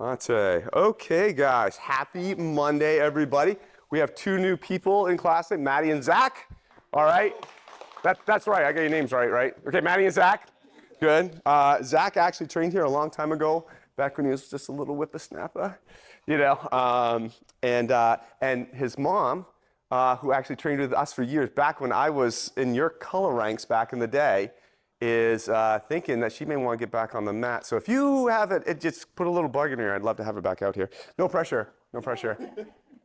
Mate. Okay, guys. Happy Monday, everybody. We have two new people in class, Maddie and Zach. All right. That's right. I got your names right? Okay, Maddie and Zach. Good. Zach actually trained here a long time ago, back when he was just a little whippersnapper, you know. And his mom, who actually trained with us for years, back when I was in your color ranks back in the day, is thinking that she may want to get back on the mat. So if you have it, just put a little bug in here. I'd love to have it back out here. No pressure. No pressure.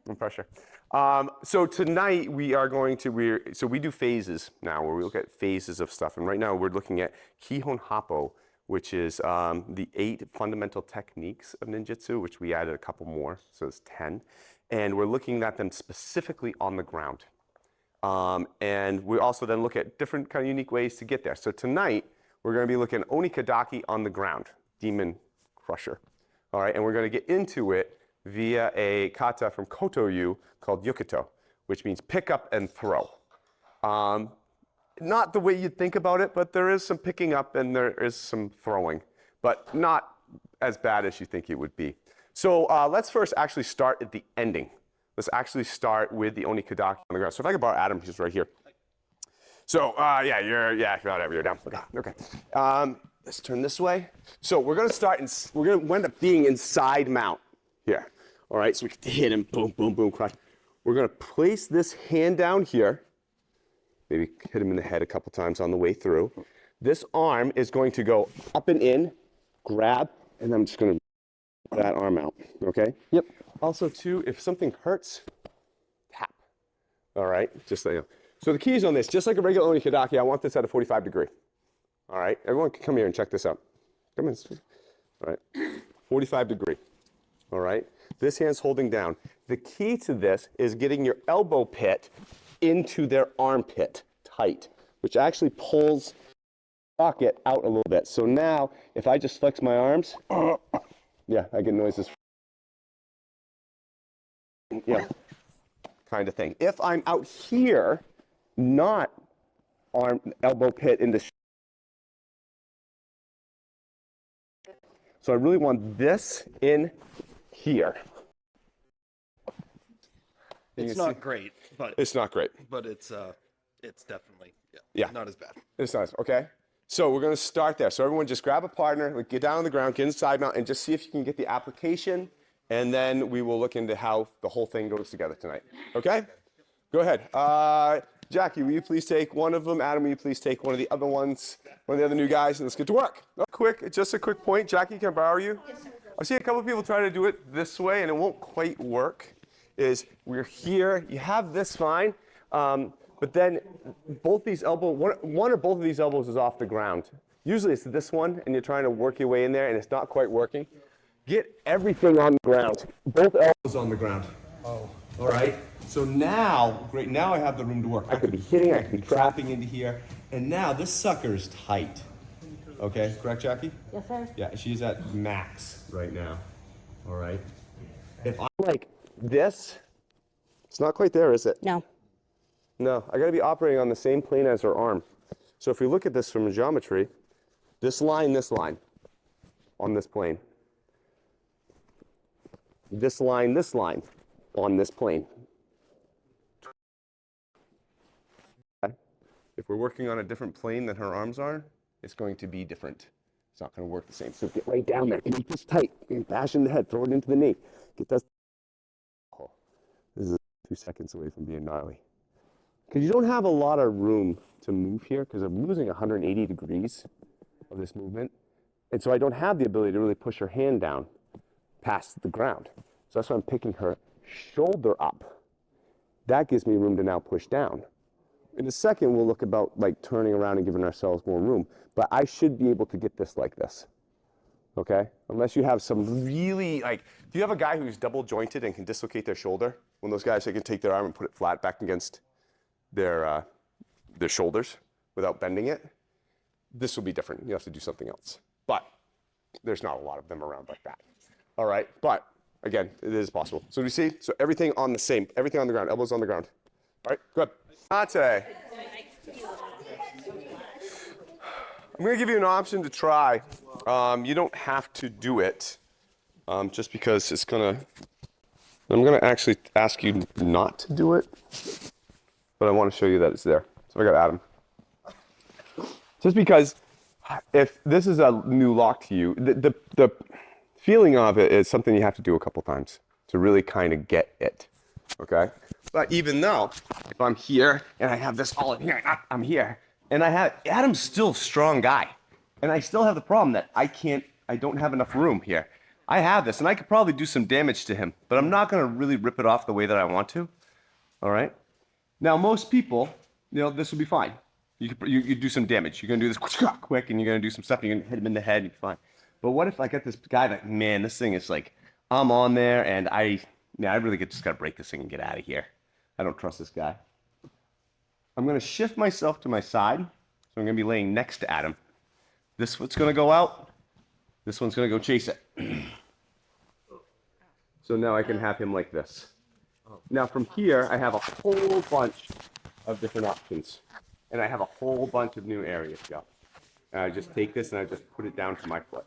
No pressure. So tonight we are going to, so we do phases now, where we look at phases of stuff. And right now we're looking at Kihon Happo, which is the 8 fundamental techniques of ninjutsu, which we added a couple more, so it's 10. And we're looking at them specifically on the ground. And we also then look at different kind of unique ways to get there. So tonight, we're going to be looking at Oni Kudaki on the ground, demon crusher. All right, and we're going to get into it via a kata from Koto-yu called Yukoto, which means pick up and throw. Not the way you'd think about it, but there is some picking up and there is some throwing, but not as bad as you think it would be. So let's first actually start at the ending. Let's actually start with the Oni Kudaki on the ground. So if I could borrow Adam, he's right here. So whatever, you're down. Okay. Let's turn this way. So we're gonna start, we're gonna wind up being inside mount here. All right, so we can hit him, boom, boom, boom, crush. We're gonna place this hand down here, maybe hit him in the head a couple times on the way through. This arm is going to go up and in, grab, and I'm just gonna that arm out, okay? Yep. Also, too, if something hurts, tap. All right, just so you know. So the key is on this, just like a regular Oni Kudaki, I want this at a 45 degree. All right, everyone can come here and check this out. Come in. All right, 45 degree. All right, this hand's holding down. The key to this is getting your elbow pit into their armpit tight, which actually pulls the socket out a little bit. So now, if I just flex my arms, yeah, I get noises. Yeah, kind of thing. If I'm out here, not elbow pit into. So I really want this in here. It's not great, but it's not great. But it's definitely not as bad. It's not okay. So we're going to start there. So everyone just grab a partner, get down on the ground, get inside mount, and just see if you can get the application, and then we will look into how the whole thing goes together tonight. Okay? Go ahead. Jackie, will you please take one of them? Adam, will you please take one of the other ones, one of the other new guys, and let's get to work. Just a quick point. Jackie, can I borrow you? Yes, sir. I've seen a couple of people try to do it this way, and it won't quite work. Is we're here, you have this fine, but then both these elbows, one or both of these elbows is off the ground. Usually it's this one, and you're trying to work your way in there, and it's not quite working. Get everything on the ground. Both elbows on the ground. Oh. All right. So now, great, now I have the room to work. I could be hitting, I could be trapping into here, and now this sucker is tight. Okay, correct, Jackie? Yes, sir. Yeah, she's at max right now. All right. If I'm like this, it's not quite there, is it? No. No, I gotta be operating on the same plane as her arm. So if we look at this from geometry, this line, on this plane. This line, on this plane. Okay. If we're working on a different plane than her arms are, it's going to be different. It's not gonna work the same. So get right down there, keep this tight, bash in the head, throw it into the knee. Get this. Oh, this is 2 seconds away from being gnarly. Because you don't have a lot of room to move here, because I'm losing 180 degrees of this movement. And so I don't have the ability to really push her hand down past the ground. So that's why I'm picking her shoulder up. That gives me room to now push down. In a second, we'll look about like turning around and giving ourselves more room. But I should be able to get this like this. Okay? Unless you have some really, like, do you have a guy who's double jointed and can dislocate their shoulder? One of those guys that can take their arm and put it flat back against their shoulders without bending it? This will be different. You have to do something else. But there's not a lot of them around like that. All right? But again, it is possible. So do you see? So everything on the ground, elbows on the ground. All right, good. Mate. I'm going to give you an option to try. You don't have to do it. just because I'm gonna actually ask you not to do it, but I want to show you that it's there. So I got Adam. Just because if this is a new lock to you, the feeling of it is something you have to do a couple times to really kind of get it, okay? But even though, if I'm here and I have this all in here, I'm here, and Adam's still a strong guy, and I still have the problem that I don't have enough room here. I have this, and I could probably do some damage to him, but I'm not gonna really rip it off the way that I want to, all right? Now, most people, this will be fine. You do some damage. You're gonna do this quick, and you're gonna do some stuff, and you're gonna hit him in the head, and you're fine. But what if I get this guy that, man, this thing is like, I'm on there, and I really just gotta break this thing and get out of here. I don't trust this guy. I'm gonna shift myself to my side, so I'm gonna be laying next to Adam. This foot's gonna go out. This one's gonna go chase it. So now I can have him like this. Now from here, I have a whole bunch of different options. And I have a whole bunch of new areas to go. And I just take this and I just put it down to my foot.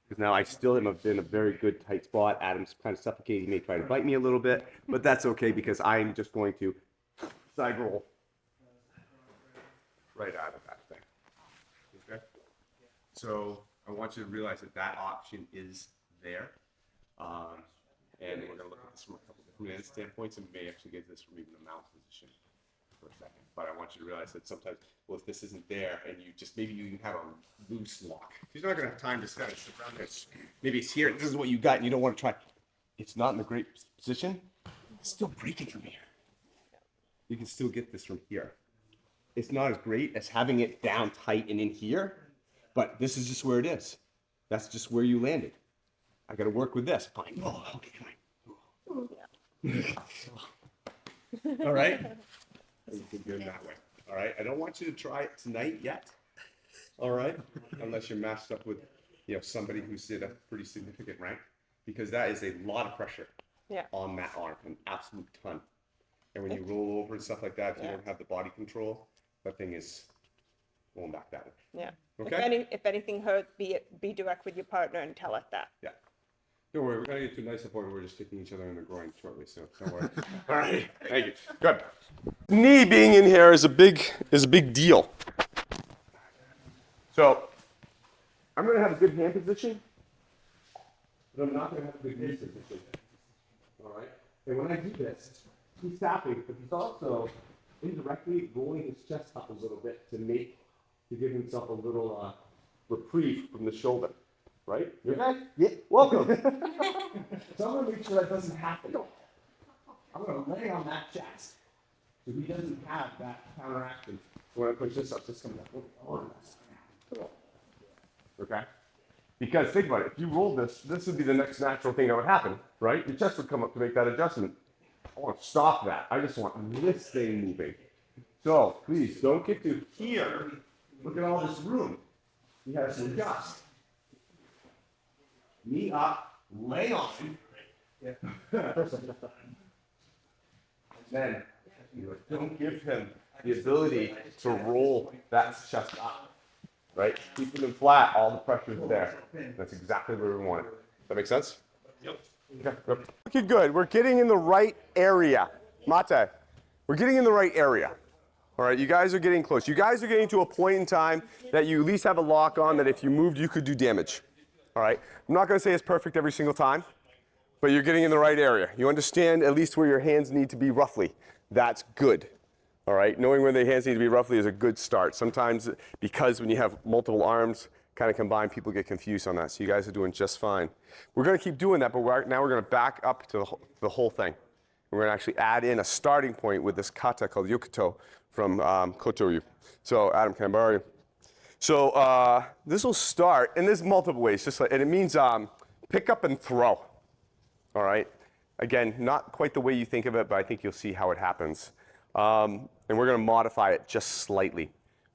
Because now I still am in a very good tight spot. Adam's kind of suffocating. He may try to bite me a little bit, but that's okay because I'm just going to side roll right out of that thing. Okay? So I want you to realize that that option is there. And we're going to look at this from a couple different standpoints and may actually get this from even a mount position for a second. But I want you to realize that sometimes, well, if this isn't there and maybe you even have a loose lock. You're not going to have time to kind of sit around there. Maybe it's here. This is what you got and you don't want to try. It's not in a great position. Still break it from here. You can still get this from here. It's not as great as having it down tight and in here, but this is just where it is. That's just where you landed. I got to work with this. Fine. Oh, okay, fine. All right? You can do it that way. All right? I don't want you to try it tonight yet. All right? Unless you're matched up with, somebody who's in a pretty significant rank, because that is a lot of pressure on that arm, an absolute ton. And when you roll over and stuff like that, if you don't have the body control, that thing is going back that way. Yeah. Okay? If anything hurt, be direct with your partner and tell us that. Yeah. Don't worry, we're going to get to a nice point where we're just kicking each other in the groin shortly, so don't worry. All right, thank you. Good. Knee being in here is a big deal. So, I'm going to have a good hand position, but I'm not going to have a good knee position. All right? And when I do this, he's tapping, but he's also indirectly rolling his chest up a little bit to give himself a little reprieve from the shoulder. Right? You're back? Yeah. Welcome. So I'm going to make sure that doesn't happen. I'm going to lay on that chest so he doesn't have that counteraction. When I push this up, this comes up. Okay? Because think about it. If you roll this would be the next natural thing that would happen, right? Your chest would come up to make that adjustment. I want to stop that. I just want this thing moving. So please don't get to here. Look at all this room. You have to adjust. Knee up, lay on. Then don't give him the ability to roll that chest up. Right? Keeping him flat, all the pressure is there. That's exactly where we want it. That make sense? Yep. Okay, looking good. We're getting in the right area. Mate, we're getting in the right area. All right, you guys are getting close. You guys are getting to a point in time that you at least have a lock on that if you moved, you could do damage. All right, I'm not going to say it's perfect every single time, but you're getting in the right area. You understand at least where your hands need to be roughly. That's good. All right, knowing where the hands need to be roughly is a good start. Sometimes because when you have multiple arms kind of combined, people get confused on that. So you guys are doing just fine. We're going to keep doing that, but now we're going to back up to the whole thing. We're going to actually add in a starting point with this kata called Yukoto from Kotoryu. So Adam, can I borrow you? So this will start, and there's multiple ways, and it means pick up and throw. All right? Again, not quite the way you think of it, but I think you'll see how it happens. And we're going to modify it just slightly.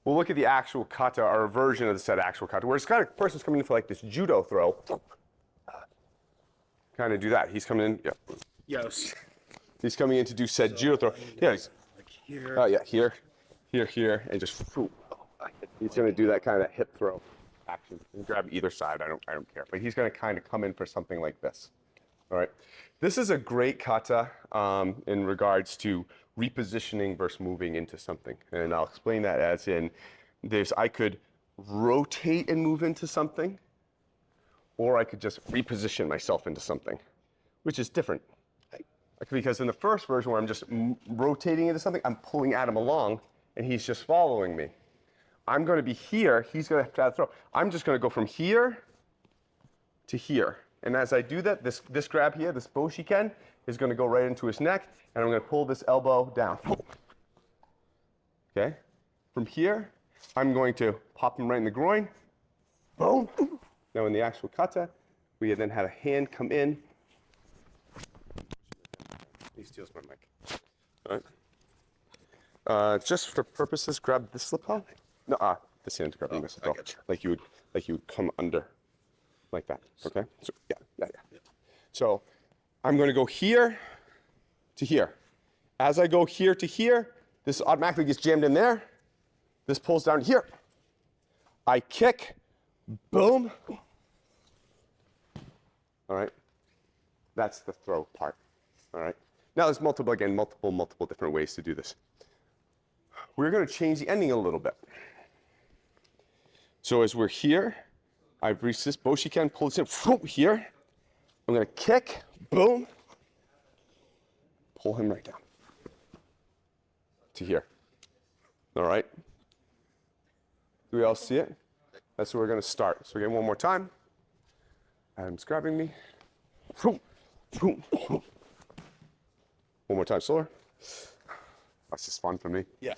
We'll look at the actual kata, or a version of the set actual kata, where it's kind of person's coming in for like this judo throw. Kind of do that. He's coming in. Yeah. Yes. He's coming in to do said judo throw. Yeah. Like here. Oh yeah, here, and just. He's going to do that kind of hip throw. action. You can grab either side, I don't care. But he's gonna kind of come in for something like this. All right. This is a great kata in regards to repositioning versus moving into something. And I'll explain that as in I could rotate and move into something, or I could just reposition myself into something, which is different. Because in the first version where I'm just rotating into something, I'm pulling Adam along and he's just following me. I'm going to be here, he's going to have to throw. I'm just going to go from here to here. And as I do that, this grab here, this Boshiken, is going to go right into his neck, and I'm going to pull this elbow down. Okay? From here, I'm going to pop him right in the groin. Boom. Now in the actual kata, we then had a hand come in. He steals my mic. All right. Just for purposes, grab this lapel. No, this hand's grabbing this lapel. Like you would come under. Like that, okay? So, yeah. So I'm gonna go here to here. As I go here to here, this automatically gets jammed in there. This pulls down here. I kick, boom. All right, that's the throw part, all right? Now there's multiple different ways to do this. We're gonna change the ending a little bit. So as we're here, I've reached this Boshiken, pull this in, here. I'm gonna kick, boom, pull him right down to here. All right? Do we all see it? That's where we're gonna start. So again, one more time. Adam's grabbing me. One more time, slower. That's just fun for me. Yeah.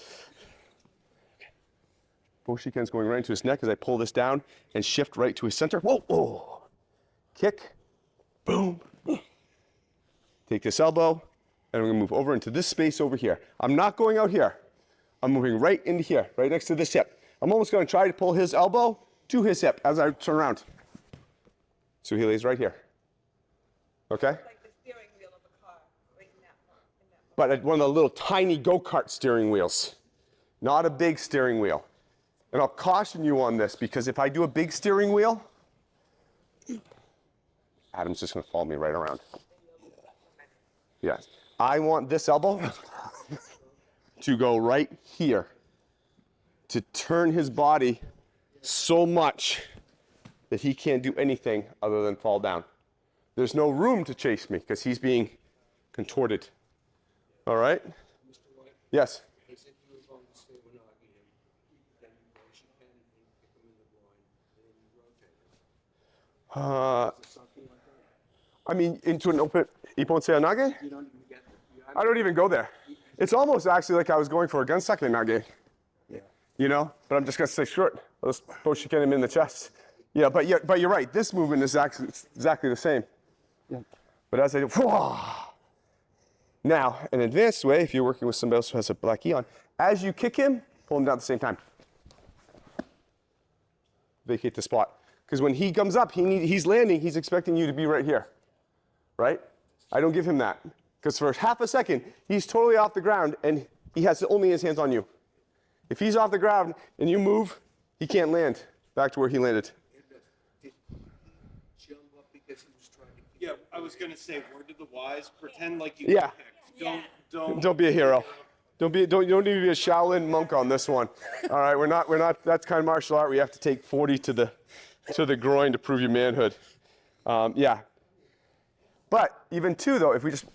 Boshiken's going right into his neck as I pull this down and shift right to his center. Whoa, whoa. Kick, boom. Take this elbow, and I'm gonna move over into this space over here. I'm not going out here. I'm moving right into here, right next to this hip. I'm almost gonna try to pull his elbow to his hip as I turn around. So he lays right here. Okay? Like the steering wheel of a car, right in that But one of the little tiny go-kart steering wheels, not a big steering wheel. And I'll caution you on this because if I do a big steering wheel, Adam's just gonna follow me right around. Yes. I want this elbow to go right here, to turn his body so much that he can't do anything other than fall down. There's no room to chase me because he's being contorted. All right? Yes? I mean, into an open Ippon Seonage? I don't even go there. It's almost actually like I was going for a Gunsake Nage. Yeah. You know? But I'm just going to stay short. I'll just Boshiken him in the chest. Yeah, but you're right. This movement is actually exactly the same. Yeah. But as I do, now, an advanced way, if you're working with somebody else who has a black on, as you kick him, pull him down at the same time. Vacate the spot. Because when he comes up, he's landing, he's expecting you to be right here, right? I don't give him that. Because for half a second, he's totally off the ground and he has only his hands on you. If he's off the ground and you move, he can't land back to where he landed. Yeah, I was gonna say, word to the wise, pretend like you Yeah. picked. Don't be a hero. You don't need to be a Shaolin monk on this one. All right, we're not that's kind of martial art. We have to take 40 to the groin to prove your manhood. Yeah. But even two though, if we just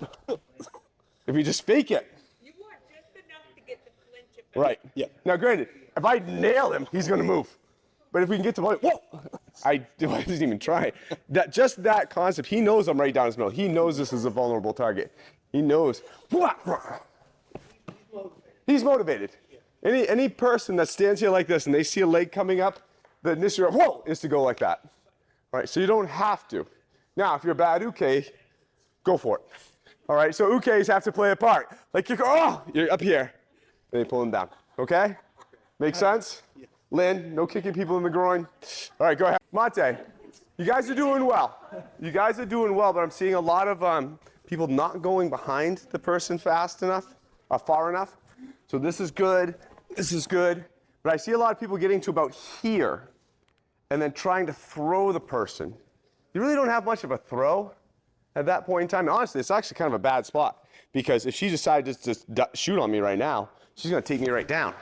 fake it. You want just enough to get the flinch of it. Right. Yeah. Now granted, if I nail him, he's gonna move. But if we can get to the point, whoa! I wasn't even trying. That concept, he knows I'm right down his middle. He knows this is a vulnerable target. He knows. He's motivated. Any person that stands here like this and they see a leg coming up, the initial whoa is to go like that. All right, so you don't have to. Now, if you're a bad uke, go for it. All right, so ukes have to play a part. Like you're up here, and they pull him down. Okay? Make sense? Lynn, no kicking people in the groin. All right, go ahead. Mate, you guys are doing well. You guys are doing well, but I'm seeing a lot of people not going behind the person fast enough, far enough. So this is good. This is good. But I see a lot of people getting to about here and then trying to throw the person. You really don't have much of a throw at that point in time. And honestly, it's actually kind of a bad spot because if she decided to just shoot on me right now, she's gonna take me right down.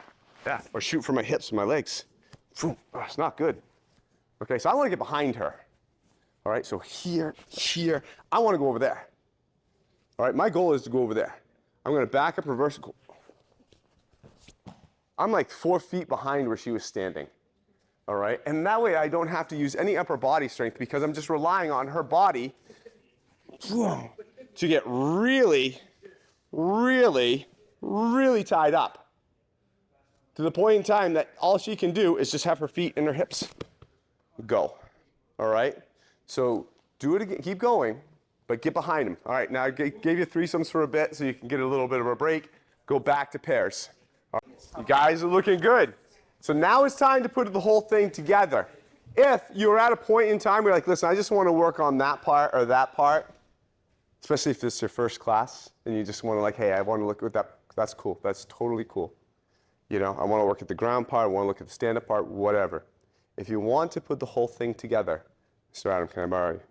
Yeah, or shoot for my hips and my legs. Oh, it's not good. Okay, so I wanna get behind her. All right, so here, I wanna go over there. All right, my goal is to go over there. I'm gonna back up, reverse. I'm like 4 feet behind where she was standing. All right, and that way I don't have to use any upper body strength because I'm just relying on her body to get really, really, really tied up. To the point in time that all she can do is just have her feet and her hips go. All right, so do it again, keep going, but get behind him. All right, now I gave you threesomes for a bit so you can get a little bit of a break. Go back to pairs. All right. You guys are looking good. So now it's time to put the whole thing together. If you're at a point in time where you're like, listen, I just want to work on that part or that part, especially if it's your first class, and you just want to like, hey, I want to look at that, that's cool, that's totally cool. You know, I want to work at the ground part, I want to look at the stand-up part, whatever. If you want to put the whole thing together, Mr. Adam, can I borrow you?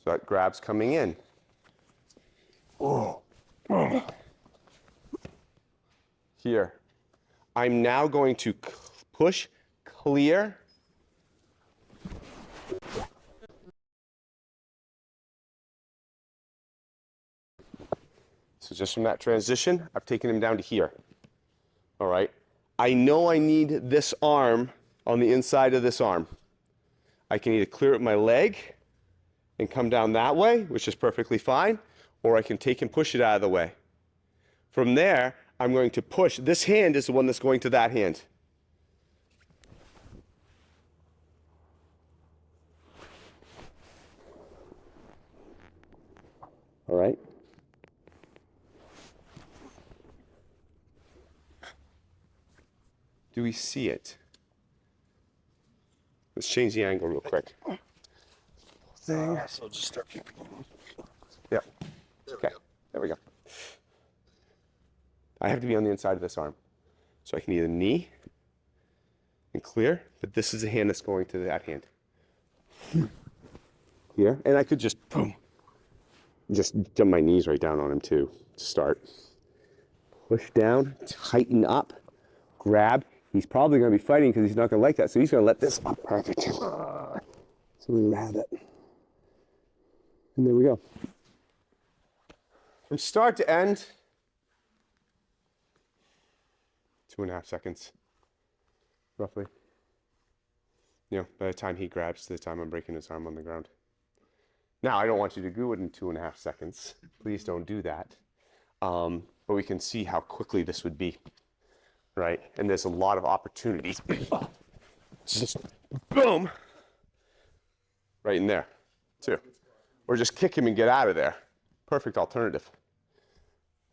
So that grab's coming in. Oh. Here. I'm now going to push, clear. So just from that transition, I've taken him down to here. All right. I know I need this arm on the inside of this arm. I can either clear up my leg and come down that way, which is perfectly fine, or I can take and push it out of the way. From there, I'm going to push. This hand is the one that's going to that hand. All right. Do we see it? Let's change the angle real quick. Thing. So just start. Yep. Okay. There we go. I have to be on the inside of this arm. So I can either knee and clear, but this is the hand that's going to that hand. Here. And I could just, boom, just dump my knees right down on him too to start. Push down, tighten up, grab. He's probably going to be fighting because he's not going to like that. So he's going to let this up. Perfect. So we grab it. And there we go. From start to end, 2.5 seconds, roughly. You know, by the time he grabs to the time I'm breaking his arm on the ground. Now, I don't want you to do it in 2.5 seconds. Please don't do that. But we can see how quickly this would be, right? And there's a lot of opportunities. Just boom, right in there, too. Or just kick him and get out of there. Perfect alternative.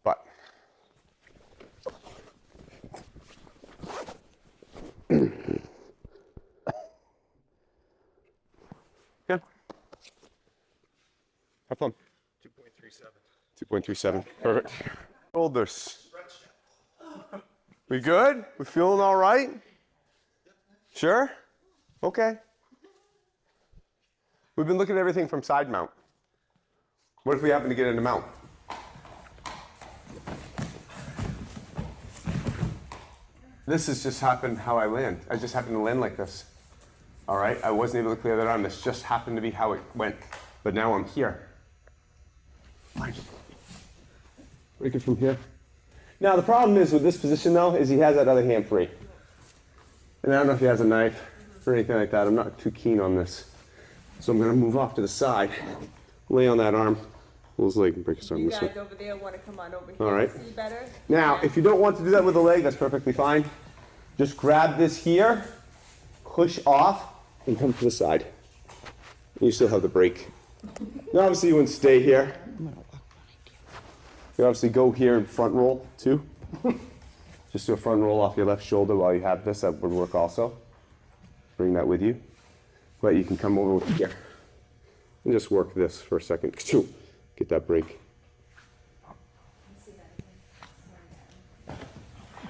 But good. Have fun. 2.37. 2.37. Perfect. Shoulders. We good? We feeling all right? Sure? Okay. We've been looking at everything from side mount. What if we happen to get into mount? This has just happened how I land. I just happened to land like this. All right, I wasn't able to clear that arm. This just happened to be how it went. But now I'm here. Fine. Break it from here. Now the problem is with this position though, is he has that other hand free. And I don't know if he has a knife or anything like that. I'm not too keen on this. So I'm gonna move off to the side, lay on that arm, pull his leg and break his arm this way. You guys over there want to come on over here All right. to see better? Now, if you don't want to do that with the leg, that's perfectly fine. Just grab this here, push off, and come to the side. You still have the break. Now, obviously, you wouldn't stay here. You obviously go here and front roll, too. Just do a front roll off your left shoulder while you have this. That would work also. Bring that with you. But you can come over here and just work this for a second. Get that break.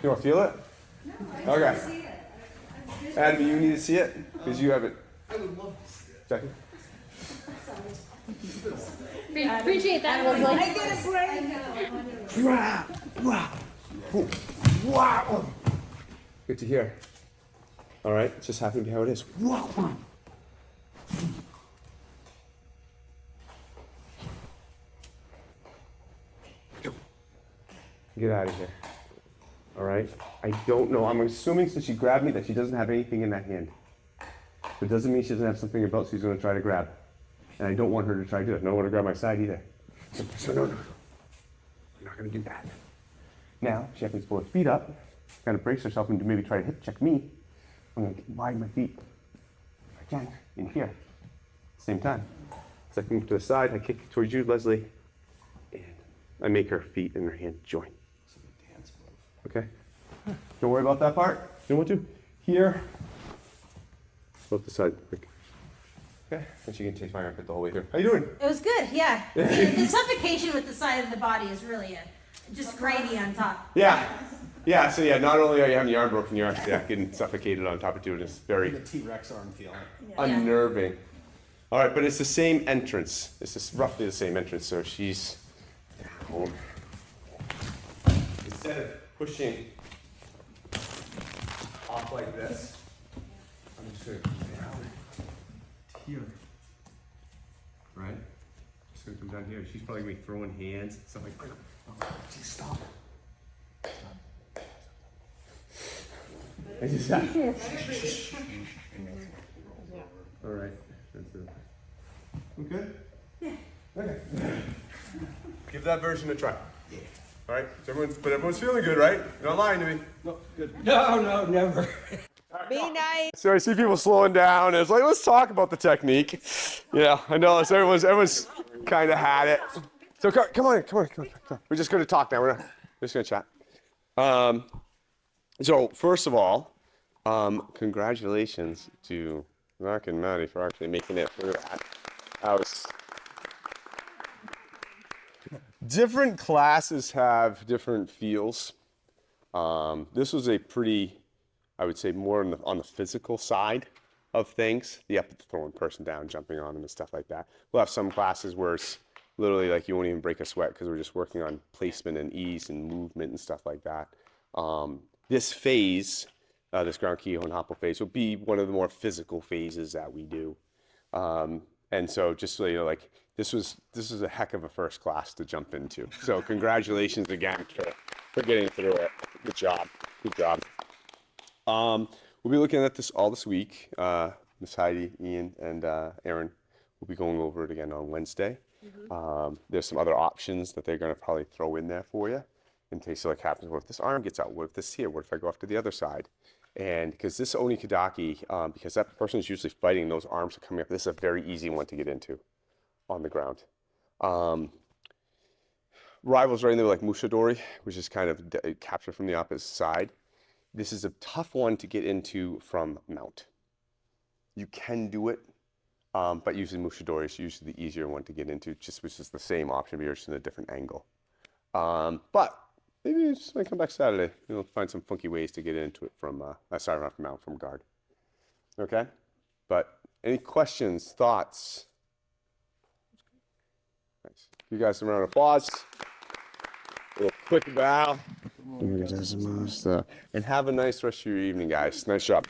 You want to feel it? No, I don't see it. Adam, you need to see it because you have it. I would love to see it. Jackie? Appreciate that. I get a break. Wow. Wow. Wow. Good to hear. All right, it's just happening to be how it is. Wow. Get out of here. All right? I don't know. I'm assuming since she grabbed me that she doesn't have anything in that hand. But it doesn't mean she doesn't have something in her belt she's going to try to grab. And I don't want her to try to do it. I don't want to grab my side either. So no. You're not going to do that. Now, she happens to pull her feet up, kind of brace herself and maybe try to hip check me. I'm going to widen my feet. If I can, in here. Same time. So I move to the side, I kick towards you, Leslie, and I make her feet and her hand join. Okay? Don't worry about that part. You know what to? Here. Both the side. Quick. Okay? And she can taste my armpit the whole way through. How you doing? It was good, yeah. The suffocation with the side of the body is really just gravy on top. Yeah. Yeah, so yeah, not only are you having your arm broken, you're actually getting suffocated on top of it. It's very The T-Rex arm feeling. unnerving. All right, but it's the same entrance. It's just roughly the same entrance. So she's down. Instead of pushing off like this, I'm just going to come down here. Right? Just going to come down here. She's probably going to be throwing hands, stuff like that. Oh, geez, stop. I just All right. That's it. We good? Yeah. Okay. Give that version a try. Yeah. All right. So everyone's feeling good, right? You're not lying to me. No, good. No, never. Be nice. So I see people slowing down, and it's like, let's talk about the technique. Yeah, I know. So everyone's kind of had it. So come on. We're just going to talk now. We're just going to chat. So first of all, congratulations to Mark and Maddie for actually making it through that. Different classes have different feels. This was a pretty, I would say, more on the physical side of things. You have to throw a person down, jumping on them and stuff like that. We'll have some classes where it's literally like you won't even break a sweat because we're just working on placement and ease and movement and stuff like that. This phase, this ground keiho and hoppo phase, will be one of the more physical phases that we do. And so just so you know, like this was a heck of a first class to jump into. So congratulations again for getting through it. Good job. We'll be looking at this all this week. Miss Heidi, Ian, and Aaron will be going over it again on Wednesday. There's some other options that they're going to probably throw in there for you in case like happens. What if this arm gets out? What if this here? What if I go off to the other side? And because this Oni Kudaki, because that person is usually fighting, those arms are coming up. This is a very easy one to get into on the ground. Rivals right in there like Mushadori, which is kind of captured from the opposite side. This is a tough one to get into from mount. You can do it, but using Mushadori is usually the easier one to get into, which is the same option, but you're just in a different angle. But maybe you just might come back Saturday. You'll find some funky ways to get into it from, not from mount, from guard. Okay? But any questions, thoughts? Nice. You guys some round of applause. A little quick bow. And have a nice rest of your evening, guys. Nice job.